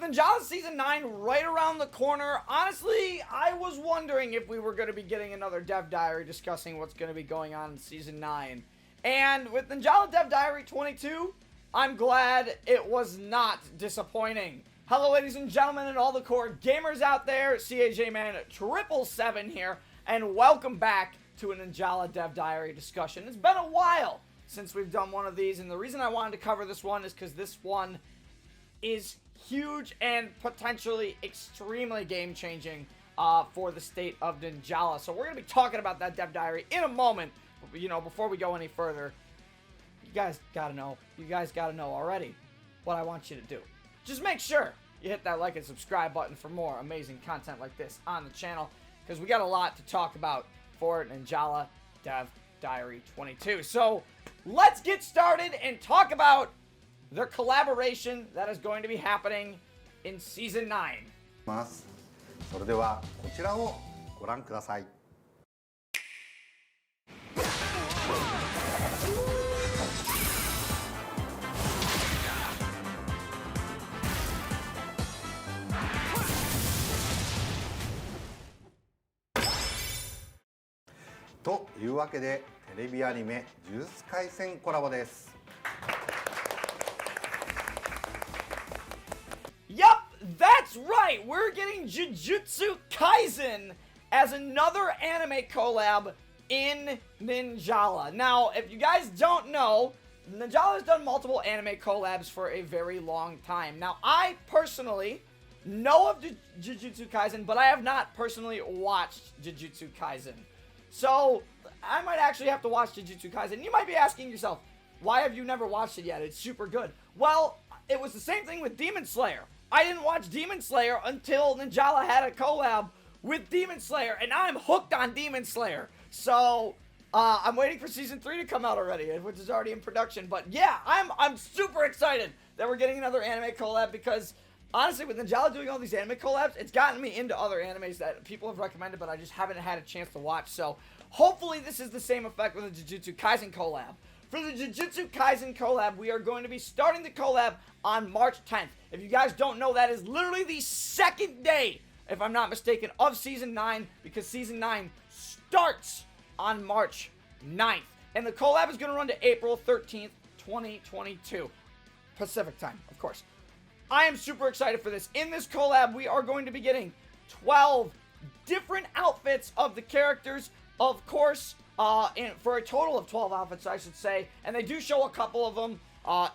Ninjala Season 9 right around the corner, honestly, I was wondering if we were going to be getting another Dev Diary discussing what's going to be going on in Season 9. And with Ninjala Dev Diary 22, I'm glad it was not disappointing. Hello, ladies and gentlemen, and all the core gamers out there. CAJ Man 777 here, and welcome back to a Ninjala Dev Diary discussion. It's been a while since we've done one of these, and the reason I wanted to cover this one is because this one is huge and potentially extremely game-changing for the state of Ninjala. So we're going to be talking about that Dev Diary in a moment. You know, before we go any further, you guys gotta know already what I want you to do. Just make sure you hit that like and subscribe button for more amazing content like this on the channel, because we got a lot to talk about for Ninjala Dev Diary 22. So let's get started and talk about their collaboration that is going to be happening in Season 9. それではこちらをご覧ください。というわけでテレビアニメ「呪術廻戦」コラボです。Yup, that's right! We're getting Jujutsu Kaisen as another anime collab in Ninjala. Now, if you guys don't know, Ninjala has done multiple anime collabs for a very long time. Now, I personally know of Jujutsu Kaisen, but I have not personally watched Jujutsu Kaisen. So, I might actually have to watch Jujutsu Kaisen. You might be asking yourself, why have you never watched it yet? It's super good. Well, it was the same thing with Demon Slayer. I didn't watch Demon Slayer until Ninjala had a collab with Demon Slayer, and I'm hooked on Demon Slayer. So, I'm waiting for Season 3 to come out already, which is already in production. But yeah, I'm super excited that we're getting another anime collab, because honestly, with Ninjala doing all these anime collabs, it's gotten me into other animes that people have recommended, but I just haven't had a chance to watch. So, hopefully this is the same effect with the Jujutsu Kaisen collab. For the Jujutsu Kaisen collab, we are going to be starting the collab on March 10th. If you guys don't know, that is literally the second day, if I'm not mistaken, of Season 9, because Season 9 starts on March 9th. And the collab is going to run to April 13th, 2022. Pacific time, of course. I am super excited for this. In this collab, we are going to be getting 12 different outfits of the characters, of course, for a total of 12 outfits, I should say. And they do show a couple of them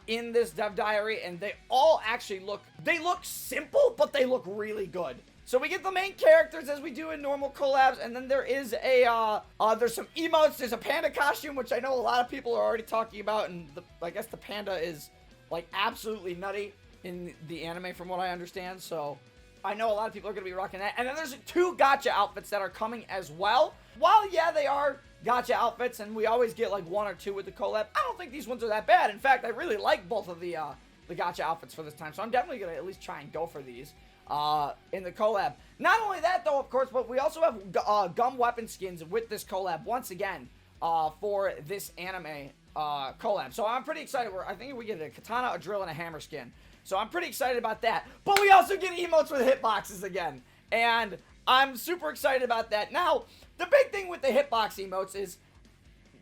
in this Dev Diary, and they all actually look simple, but they look really good. So we get the main characters as we do in normal collabs, and then there is there's some emotes. There's a panda costume, which I know a lot of people are already talking about, and I guess the panda is like absolutely nutty in the anime from what I understand. So I know a lot of people are going to be rocking that. And then there's 2 gacha outfits that are coming as well. While, yeah, they are gacha outfits, and we always get like 1 or 2 with the collab, I don't think these ones are that bad. In fact, I really like both of the gacha outfits for this time, so I'm definitely going to at least try and go for these in the collab. Not only that, though, of course, but we also have gum weapon skins with this collab once again for this anime collab. So I'm pretty excited. I think we get a katana, a drill, and a hammer skin. So I'm pretty excited about that. But we also get emotes with hitboxes again. And I'm super excited about that. Now, the big thing with the hitbox emotes is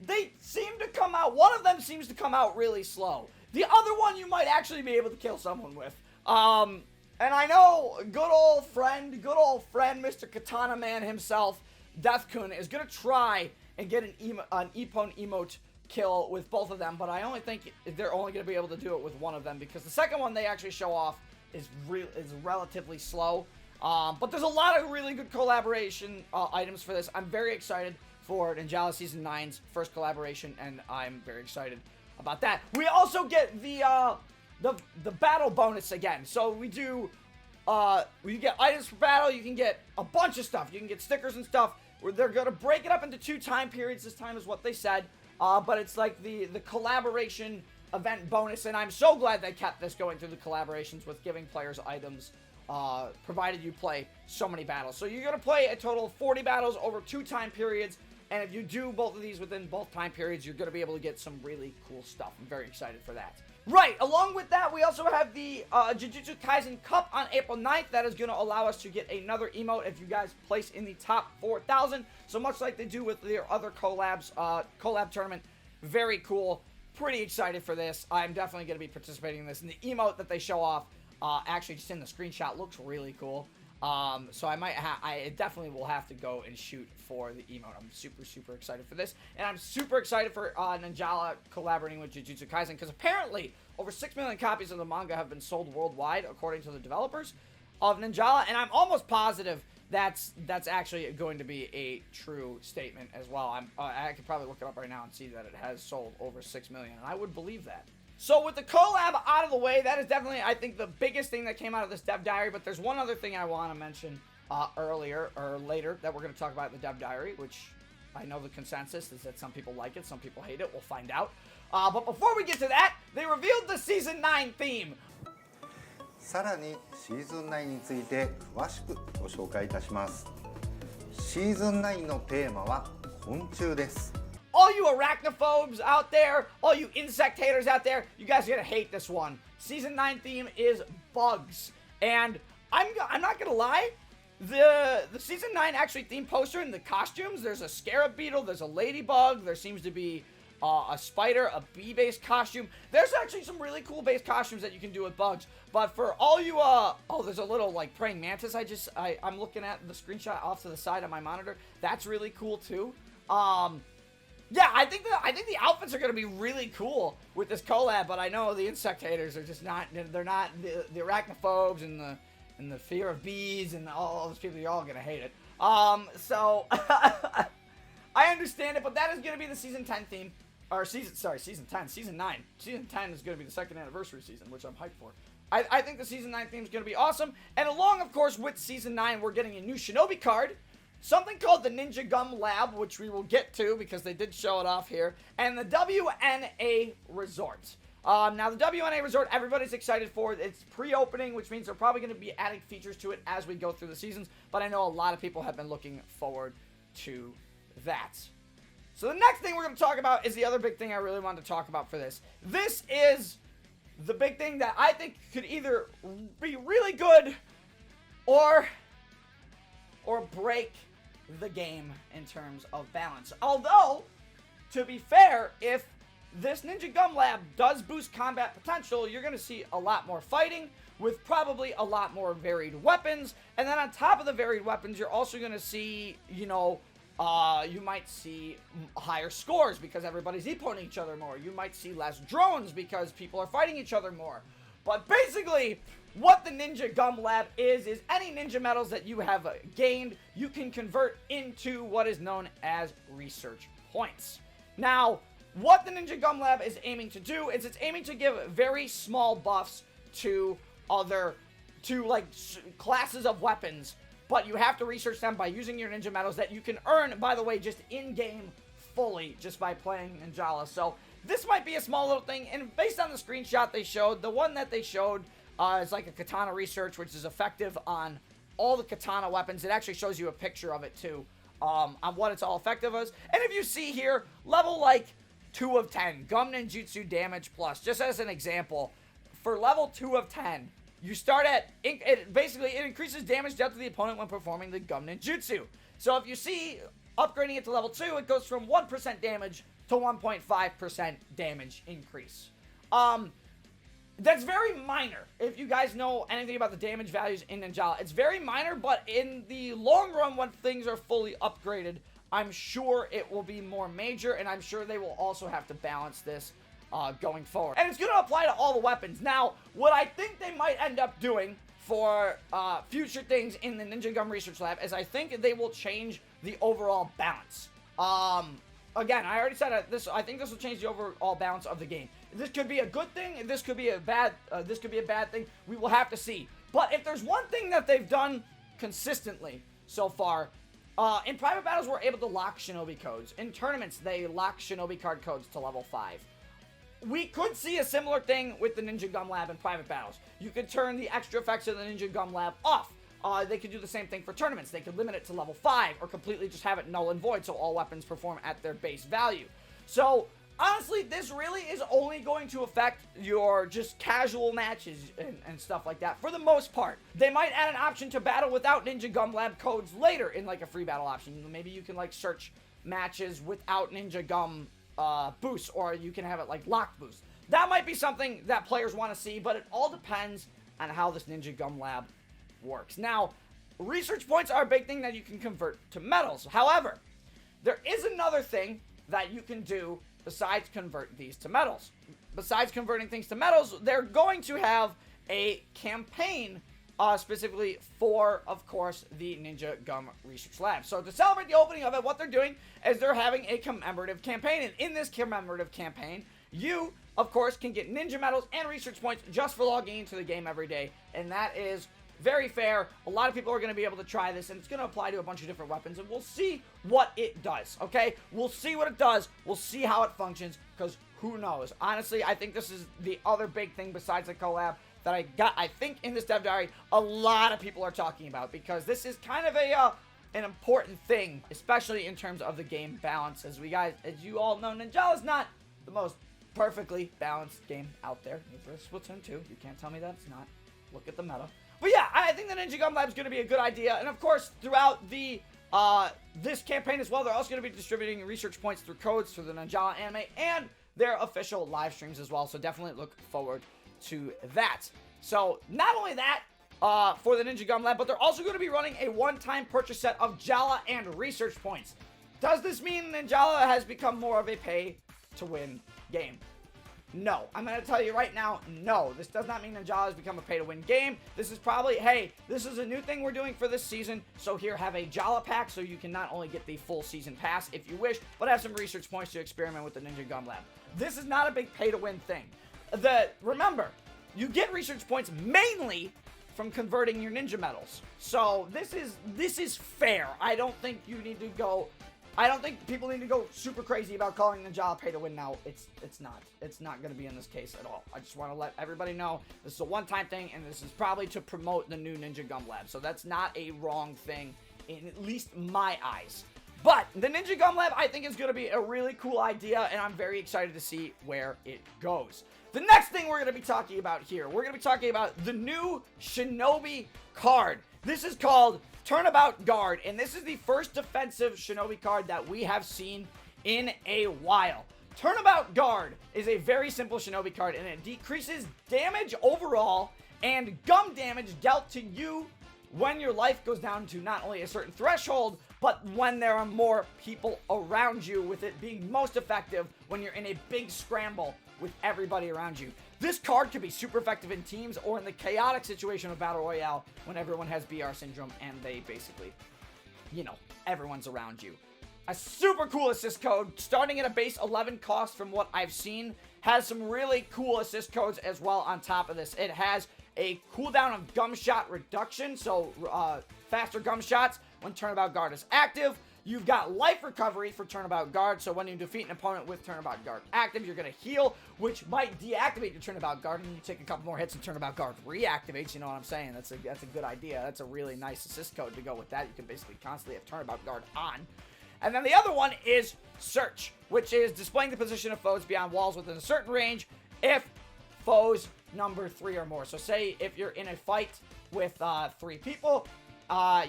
they seem to come out, one of them seems to come out really slow. The other one you might actually be able to kill someone with. And I know good old friend, Mr. Katana Man himself, Death-kun, is going to try and get an Ippon emote kill with both of them, but I only think they're only going to be able to do it with one of them, because the second one they actually show off is relatively slow. But there's a lot of really good collaboration items for this. I'm very excited for Ninjala Season 9's first collaboration, and I'm very excited about that. We also get the battle bonus again. So we do you get items for battle. You can get a bunch of stuff. You can get stickers and stuff. Where they're going to break it up into 2 time periods this time, is what they said. But it's like the collaboration event bonus, and I'm so glad they kept this going through the collaborations with giving players items, provided you play so many battles. So you're going to play a total of 40 battles over 2 time periods, and if you do both of these within both time periods, you're going to be able to get some really cool stuff. I'm very excited for that. Right, along with that, we also have the Jujutsu Kaisen Cup on April 9th. That is going to allow us to get another emote if you guys place in the top 4,000. So much like they do with their other collab tournament. Very cool. Pretty excited for this. I'm definitely going to be participating in this. And the emote that they show off, actually just in the screenshot, looks really cool. So I definitely will have to go and shoot for the emote. I'm super, super excited for this. And I'm super excited for Ninjala collaborating with Jujutsu Kaisen, because apparently over 6 million copies of the manga have been sold worldwide, according to the developers of Ninjala. And I'm almost positive that's actually going to be a true statement as well. I could probably look it up right now and see that it has sold over 6 million, and I would believe that. So with the collab out of the way, that is definitely, I think, the biggest thing that came out of this dev diary. But there's one other thing I want to mention earlier or later that we're going to talk about in the dev diary, which I know the consensus is that some people like it, some people hate it. We'll find out. But before we get to that, they revealed the Season 9 theme. さらにシーズン9について詳しくご紹介いたします。シーズン9のテーマは昆虫です。All you arachnophobes out there, all you insect haters out there, you guys are gonna hate this one. Season 9 theme is bugs. And I'm not gonna lie, the Season 9 actually theme poster in the costumes, there's a scarab beetle, there's a ladybug, there seems to be a spider, a bee-based costume. There's actually some really cool base costumes that you can do with bugs. But for all you, oh, there's a little, like, praying mantis I'm looking at the screenshot off to the side of my monitor. That's really cool, too. Yeah, I think the outfits are going to be really cool with this collab, but I know the insect haters are just not, they're not, the arachnophobes and the fear of bees and all those people, you're all going to hate it. So, I understand it, but that is going to be the Season 10 theme. Or Season 9. Season 10 is going to be the second anniversary season, which I'm hyped for. I think the Season 9 theme is going to be awesome. And along, of course, with Season 9, we're getting a new Shinobi card. Something called the Ninja Gum Lab, which we will get to because they did show it off here. And the WNA Resort. Now, the WNA Resort, everybody's excited for it. It's pre-opening, which means they're probably going to be adding features to it as we go through the seasons. But I know a lot of people have been looking forward to that. So the next thing we're going to talk about is the other big thing I really wanted to talk about for this. This is the big thing that I think could either be really good or break the game in terms of balance. Although, to be fair, if this Ninja Gum Lab does boost combat potential, you're going to see a lot more fighting with probably a lot more varied weapons. And then on top of the varied weapons, you're also going to see, you might see higher scores because everybody's epoing each other more. You might see less drones because people are fighting each other more. But basically, what the Ninja Gum Lab is any ninja medals that you have gained, you can convert into what is known as research points. Now, what the Ninja Gum Lab is aiming to do is it's aiming to give very small buffs to classes of weapons, but you have to research them by using your ninja medals that you can earn, by the way, just in-game fully just by playing Ninjala. So this might be a small little thing, and based on the screenshot they showed, the one that they showed is like a katana research, which is effective on all the katana weapons. It actually shows you a picture of it too, on what it's all effective as. And if you see here, level like 2 of 10, Gum Ninjutsu damage plus, just as an example, for level 2 of 10, you start at, it increases damage dealt to the opponent when performing the Gum Ninjutsu. So if you see, upgrading it to level 2, it goes from 1% damage to 1.5% damage increase. That's very minor. If you guys know anything about the damage values in Ninjala, it's very minor, but in the long run, when things are fully upgraded, I'm sure it will be more major, and I'm sure they will also have to balance this going forward. And it's going to apply to all the weapons. Now, what I think they might end up doing for future things in the Ninja Gum Research Lab is I think they will change the overall balance. Again, I already said this. I think this will change the overall balance of the game. This could be a good thing. This could be a bad. This could be a bad thing. We will have to see. But if there's one thing that they've done consistently so far, in private battles, we're able to lock Shinobi codes. In tournaments, they lock Shinobi card codes to level 5. We could see a similar thing with the Ninja Gum Lab in private battles. You could turn the extra effects of the Ninja Gum Lab off. They could do the same thing for tournaments. They could limit it to level 5 or completely just have it null and void so all weapons perform at their base value. So, honestly, this really is only going to affect your just casual matches and stuff like that for the most part. They might add an option to battle without Ninja Gum Lab codes later in like a free battle option. Maybe you can like search matches without Ninja Gum boosts, or you can have it like lock boost. That might be something that players want to see, but it all depends on how this Ninja Gum Lab works. Now, research points are a big thing that you can convert to medals. However, there is another thing that you can do besides convert these to medals. Besides converting things to medals, they're going to have a campaign specifically for, of course, the Ninja Gum Research Lab. So to celebrate the opening of it, what they're doing is they're having a commemorative campaign. And in this commemorative campaign, you, of course, can get ninja medals and research points just for logging into the game every day. And that is very fair. A lot of people are going to be able to try this, and it's going to apply to a bunch of different weapons, and we'll see what it does, okay? We'll see what it does. We'll see how it functions, because who knows? Honestly, I think this is the other big thing besides the collab that I think in this dev diary, a lot of people are talking about, because this is kind of an important thing, especially in terms of the game balance. As you all know, Ninjala is not the most perfectly balanced game out there. Neither is Splatoon 2. You can't tell me that it's not. Look at the meta. But yeah, I think the Ninja Gum Lab is going to be a good idea. And of course, throughout the this campaign as well, they're also going to be distributing research points through codes through the Ninjala anime and their official live streams as well. So definitely look forward to that. So not only that for the Ninja Gum Lab, but they're also going to be running a one-time purchase set of Jala and research points. Does this mean Ninjala has become more of a pay-to-win game? No. I'm going to tell you right now, no. This does not mean Ninjala has become a pay-to-win game. This is probably, hey, this is a new thing we're doing for this season, so here, have a Jala pack so you can not only get the full season pass if you wish, but have some research points to experiment with the Ninja Gum Lab. This is not a big pay-to-win thing. Remember, you get research points mainly from converting your ninja medals. So this is fair. I don't think people need to go super crazy about calling Ninjala pay to win now. It's not going to be in this case at all. I just want to let everybody know this is a one-time thing, and this is probably to promote the new Ninja Gum Lab. So that's not a wrong thing in at least my eyes. But the Ninja Gum Lab, I think, is going to be a really cool idea, and I'm very excited to see where it goes. The next thing we're going to be talking about here, we're going to be talking about the new Shinobi card. This is called Turnabout Guard, and this is the first defensive Shinobi card that we have seen in a while. Turnabout Guard is a very simple Shinobi card, and it decreases damage overall and gum damage dealt to you when your life goes down to not only a certain threshold, but when there are more people around you, with it being most effective when you're in a big scramble with everybody around you. This card could be super effective in teams or in the chaotic situation of Battle Royale when everyone has BR syndrome and they basically, everyone's around you. A super cool assist code, starting at a base 11 cost from what I've seen, has some really cool assist codes as well on top of this. It has a cooldown of gum shot reduction, so faster gum shots when Turnabout Guard is active. You've got life recovery for Turnabout Guard, so when you defeat an opponent with Turnabout Guard active, you're going to heal, which might deactivate your Turnabout Guard, and you take a couple more hits and Turnabout Guard reactivates, you know what I'm saying? That's a good idea. That's a really nice assist code to go with that. You can basically constantly have Turnabout Guard on. And then the other one is Search, which is displaying the position of foes beyond walls within a certain range if foes number 3 or more. So say if you're in a fight with 3 people,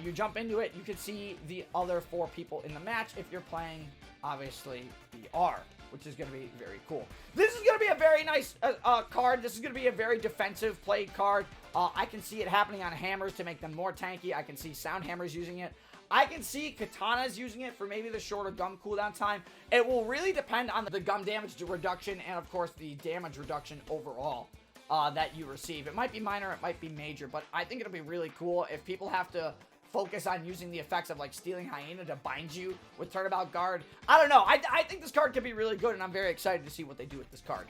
you jump into it, you can see the other 4 people in the match if you're playing, obviously, BR, which is going to be very cool. This is going to be a very nice card. This is going to be a very defensive play card. I can see it happening on hammers to make them more tanky. I can see sound hammers using it. I can see katanas using it for maybe the shorter gum cooldown time. It will really depend on the gum damage reduction and, of course, the damage reduction overall that you receive. It might be minor, it might be major, but I think it'll be really cool if people have to focus on using the effects of, like, Stealing Hyena to bind you with Turnabout Guard. I don't know. I think this card could be really good, and I'm very excited to see what they do with this card.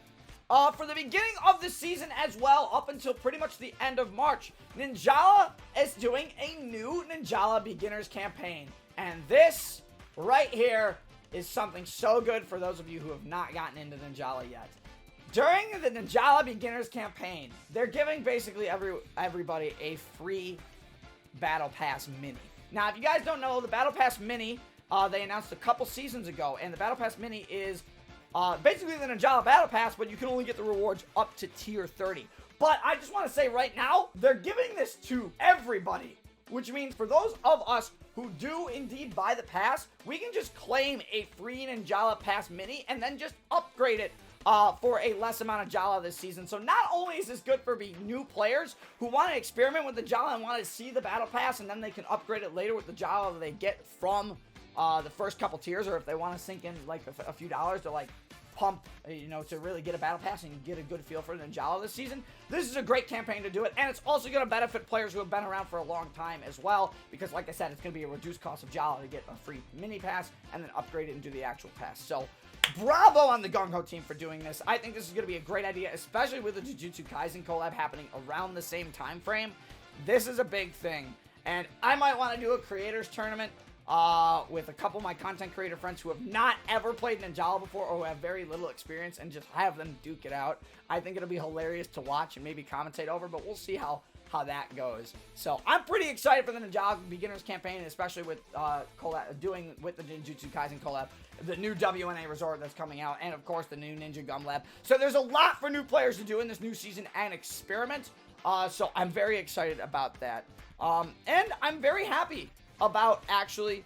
For the beginning of the season as well, up until pretty much the end of March, Ninjala is doing a new Ninjala Beginners campaign. And this right here is something so good for those of you who have not gotten into Ninjala yet. During the Ninjala Beginners campaign, they're giving basically everybody a free Battle Pass Mini. Now, if you guys don't know, the Battle Pass Mini, they announced a couple seasons ago, and the Battle Pass Mini is basically the Ninjala Battle Pass, but you can only get the rewards up to tier 30. But I just want to say right now, they're giving this to everybody, which means for those of us who do indeed buy the pass, we can just claim a free Ninjala Pass Mini and then just upgrade it for a less amount of Jala this season. So not only is this good for new players who want to experiment with the Jala and want to see the Battle Pass, and then they can upgrade it later with the Jala that they get from the first couple tiers, or if they want to sink in like a few dollars to like pump, you know, to really get a Battle Pass and get a good feel for the Ninjala this season. This is a great campaign to do it, and it's also going to benefit players who have been around for a long time as well, because like I said, it's going to be a reduced cost of Jala to get a free mini pass and then upgrade it and do the actual pass. So bravo on the Gung Ho team for doing this. I think this is going to be a great idea, especially with the Jujutsu Kaisen collab happening around the same time frame. This is a big thing, and I might want to do a creators tournament with a couple of my content creator friends who have not ever played Ninjala before or who have very little experience, and just have them duke it out. I think it'll be hilarious to watch and maybe commentate over, but we'll see how that goes. So I'm pretty excited for the Ninjala beginners campaign, especially with doing with the Jujutsu Kaisen collab, the new WNA resort that's coming out, and of course the new Ninja Gum Lab. So there's a lot for new players to do in this new season and experiment. So I'm very excited about that. And I'm very happy about actually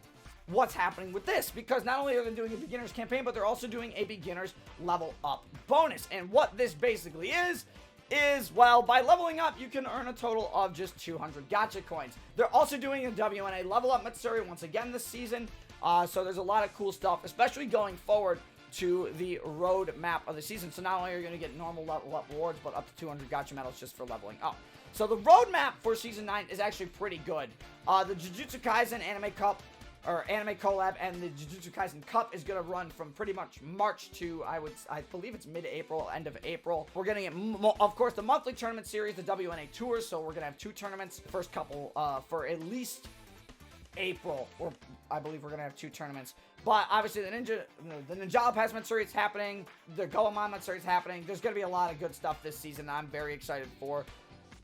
what's happening with this, because not only are they doing a beginners campaign, but they're also doing a beginners level up bonus. And what this basically is, well, by leveling up, you can earn a total of just 200 gacha coins. They're also doing a WNA level up Matsuri once again this season. So there's a lot of cool stuff, especially going forward to the road map of the season. So not only are you going to get normal level up rewards, but up to 200 gacha medals just for leveling up. So the roadmap for Season 9 is actually pretty good. The Jujutsu Kaisen Anime Cup, or Anime Collab, and the Jujutsu Kaisen Cup is going to run from pretty much March to, I believe it's mid-April, end of April. We're going to get, of course, the monthly tournament series, the WNA Tours, so we're going to have 2 tournaments. The first couple for at least April, or I believe we're going to have 2 tournaments. But obviously the Ninjala Pass Matsuri is happening, the Goemon Matsuri is happening. There's going to be a lot of good stuff this season I'm very excited for.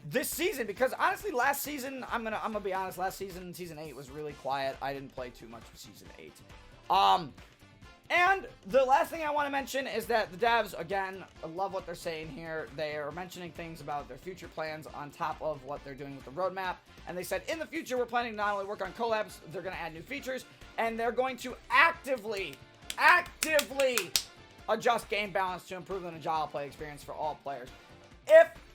This season, because honestly, last season, I'm gonna be honest, last season, Season 8 was really quiet. I didn't play too much of Season 8. And the last thing I want to mention is that the devs, again, I love what they're saying here. They are mentioning things about their future plans on top of what they're doing with the roadmap. And they said, in the future, we're planning to not only work on collabs, they're going to add new features, and they're going to actively adjust game balance to improve the Ninjala play experience for all players.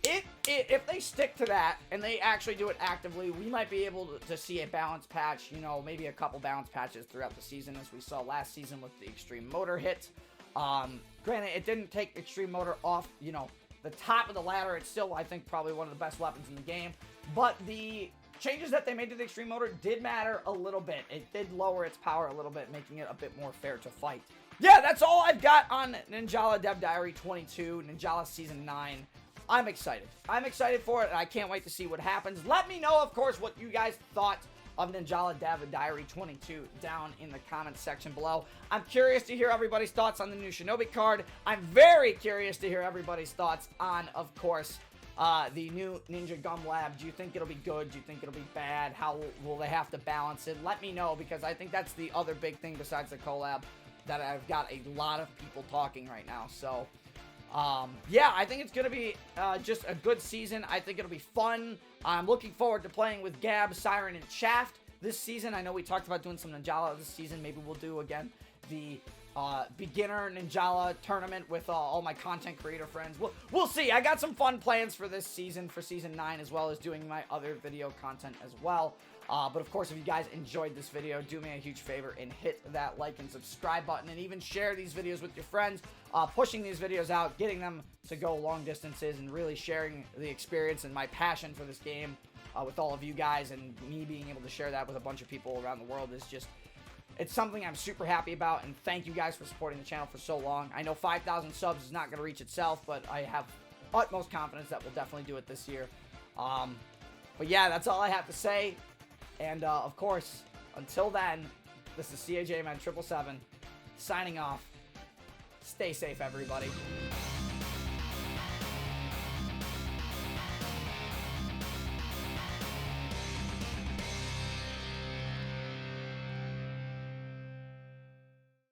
If they stick to that and they actually do it actively, we might be able to see a balance patch, you know, maybe a couple balance patches throughout the season, as we saw last season with the Extreme Motor hit. Granted, it didn't take Extreme Motor off, you know, the top of the ladder. It's still, I think, probably one of the best weapons in the game. But the changes that they made to the Extreme Motor did matter a little bit. It did lower its power a little bit, making it a bit more fair to fight. Yeah, that's all I've got on Ninjala Dev Diary 22, Ninjala Season 9. I'm excited. I'm excited for it, and I can't wait to see what happens. Let me know, of course, what you guys thought of Ninjala Dev Diary 22 down in the comments section below. I'm curious to hear everybody's thoughts on the new Shinobi card. I'm very curious to hear everybody's thoughts on, of course, the new Ninja Gum Lab. Do you think it'll be good? Do you think it'll be bad? How will they have to balance it? Let me know, because I think that's the other big thing besides the collab that I've got a lot of people talking right now. So yeah, I think it's going to be just a good season. I think it'll be fun. I'm looking forward to playing with Gab, Siren, and Shaft this season. I know we talked about doing some Ninjala this season. Maybe we'll do, again, the beginner Ninjala tournament with all my content creator friends. We'll see. I got some fun plans for this season, for Season 9, as well as doing my other video content as well. But of course, if you guys enjoyed this video, do me a huge favor and hit that like and subscribe button, and even share these videos with your friends. Pushing these videos out, getting them to go long distances, and really sharing the experience and my passion for this game with all of you guys, and me being able to share that with a bunch of people around the world is just, it's something I'm super happy about. And thank you guys for supporting the channel for so long. I know 5,000 subs is not going to reach itself, but I have utmost confidence that we'll definitely do it this year. But yeah, that's all I have to say. And, of course, until then, this is CAJ Man 777 signing off. Stay safe, everybody.